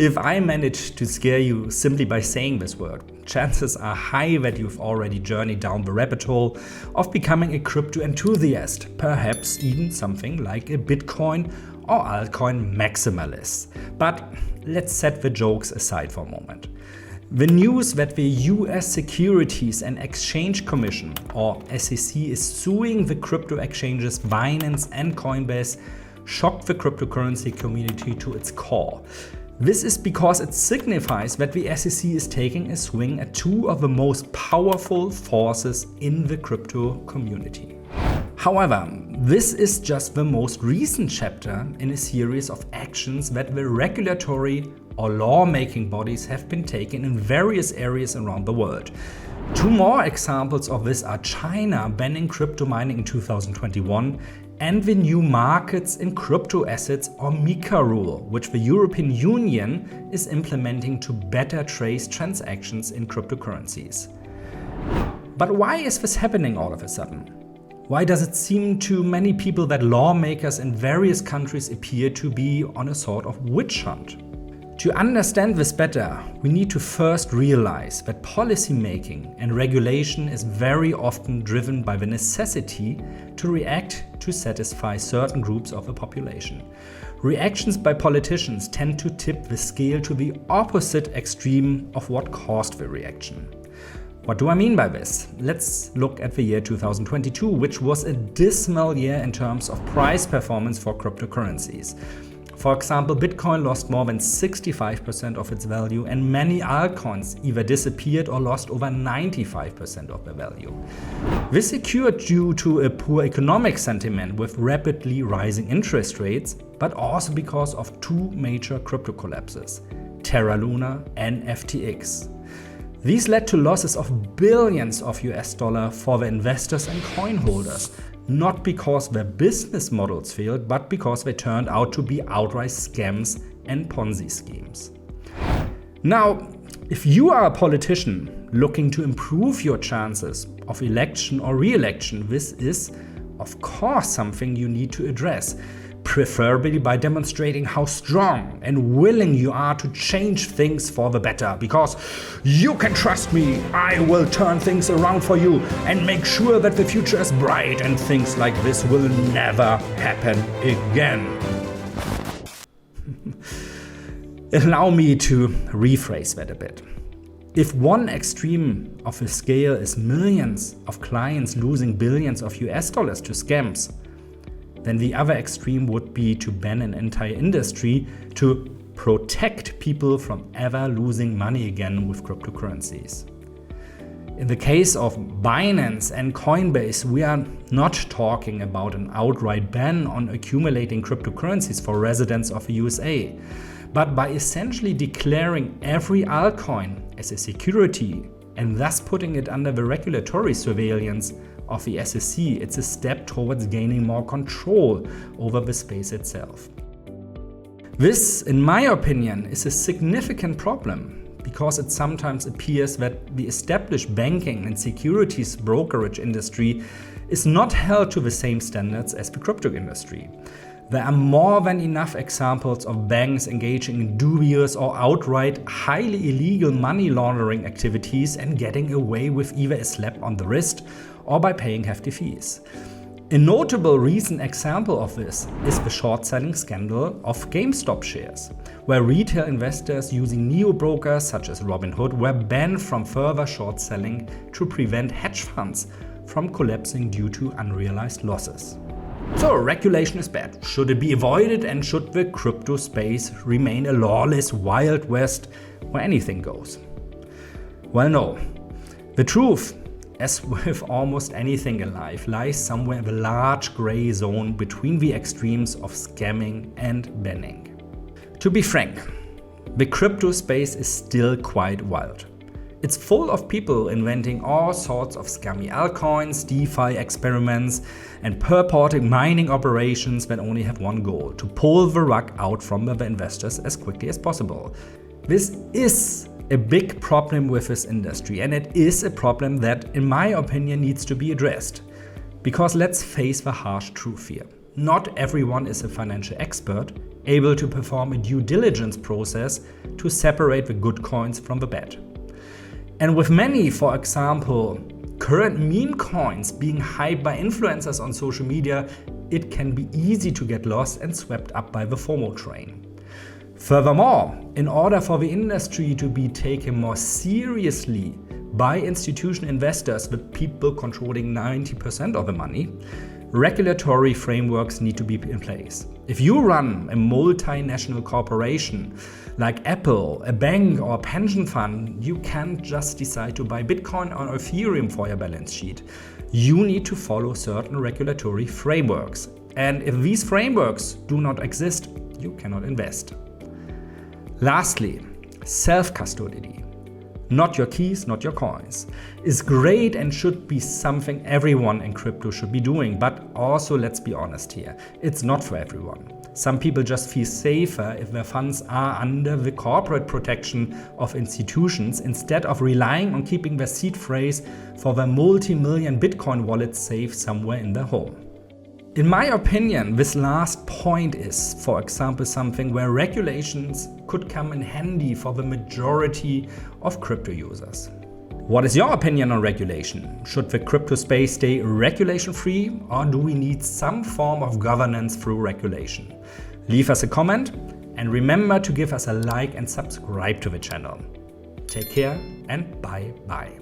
If I manage to scare you simply by saying this word, chances are high that you've already journeyed down the rabbit hole of becoming a crypto enthusiast, perhaps even something like a Bitcoin or altcoin maximalist. But let's set the jokes aside for a moment. The news that the US Securities and Exchange Commission, or SEC, is suing the crypto exchanges Binance and Coinbase shocked the cryptocurrency community to its core. This is because it signifies that the SEC is taking a swing at two of the most powerful forces in the crypto community. However, this is just the most recent chapter in a series of actions that the regulatory or lawmaking bodies have been taking in various areas around the world. Two more examples of this are China banning crypto mining in 2021 and the new markets in crypto assets or MiCA rule, which the European Union is implementing to better trace transactions in cryptocurrencies. But why is this happening all of a sudden? Why does it seem to many people that lawmakers in various countries appear to be on a sort of witch hunt? To understand this better, we need to first realize that policy making and regulation is very often driven by the necessity to react to satisfy certain groups of the population. Reactions by politicians tend to tip the scale to the opposite extreme of what caused the reaction. What do I mean by this? Let's look at the year 2022, which was a dismal year in terms of price performance for cryptocurrencies. For example, Bitcoin lost more than 65% of its value, and many altcoins either disappeared or lost over 95% of their value. This occurred due to a poor economic sentiment with rapidly rising interest rates, but also because of two major crypto collapses, Terra Luna and FTX. These led to losses of billions of US dollars for the investors and coin holders, not because their business models failed, but because they turned out to be outright scams and Ponzi schemes. Now, if you are a politician looking to improve your chances of election or re-election, this is, of course, something you need to address, preferably by demonstrating how strong and willing you are to change things for the better. Because you can trust me, I will turn things around for you and make sure that the future is bright and things like this will never happen again. Allow me to rephrase that a bit. If one extreme of the scale is millions of clients losing billions of US dollars to scams, then the other extreme would be to ban an entire industry to protect people from ever losing money again with cryptocurrencies. In the case of Binance and Coinbase, we are not talking about an outright ban on accumulating cryptocurrencies for residents of the USA, but by essentially declaring every altcoin as a security and thus putting it under the regulatory surveillance of the SEC, it's a step towards gaining more control over the space itself. This, in my opinion, is a significant problem because it sometimes appears that the established banking and securities brokerage industry is not held to the same standards as the crypto industry. There are more than enough examples of banks engaging in dubious or outright highly illegal money laundering activities and getting away with either a slap on the wrist or by paying hefty fees. A notable recent example of this is the short-selling scandal of GameStop shares, where retail investors using neo-brokers such as Robinhood were banned from further short-selling to prevent hedge funds from collapsing due to unrealized losses. So, regulation is bad. Should it be avoided, and should the crypto space remain a lawless Wild West where anything goes? Well, no. The truth, as with almost anything in life, lies somewhere in the large grey zone between the extremes of scamming and banning. To be frank, the crypto space is still quite wild. It's full of people inventing all sorts of scammy altcoins, DeFi experiments, and purported mining operations that only have one goal: to pull the rug out from the investors as quickly as possible. This is a big problem with this industry, and it is a problem that, in my opinion, needs to be addressed. Because let's face the harsh truth here. Not everyone is a financial expert, able to perform a due diligence process to separate the good coins from the bad. And with many, for example, current meme coins being hyped by influencers on social media, it can be easy to get lost and swept up by the FOMO train. Furthermore, in order for the industry to be taken more seriously by institutional investors, the people controlling 90% of the money, regulatory frameworks need to be in place. If you run a multinational corporation like Apple, a bank or a pension fund, you can't just decide to buy Bitcoin or Ethereum for your balance sheet. You need to follow certain regulatory frameworks. And if these frameworks do not exist, you cannot invest. Lastly, self-custody. Not your keys, not your coins, is great and should be something everyone in crypto should be doing. But also, let's be honest here, it's not for everyone. Some people just feel safer if their funds are under the corporate protection of institutions instead of relying on keeping their seed phrase for their multi-million Bitcoin wallets safe somewhere in their home. In my opinion, this last point is, for example, something where regulations could come in handy for the majority of crypto users. What is your opinion on regulation? Should the crypto space stay regulation-free, or do we need some form of governance through regulation? Leave us a comment and remember to give us a like and subscribe to the channel. Take care and bye-bye.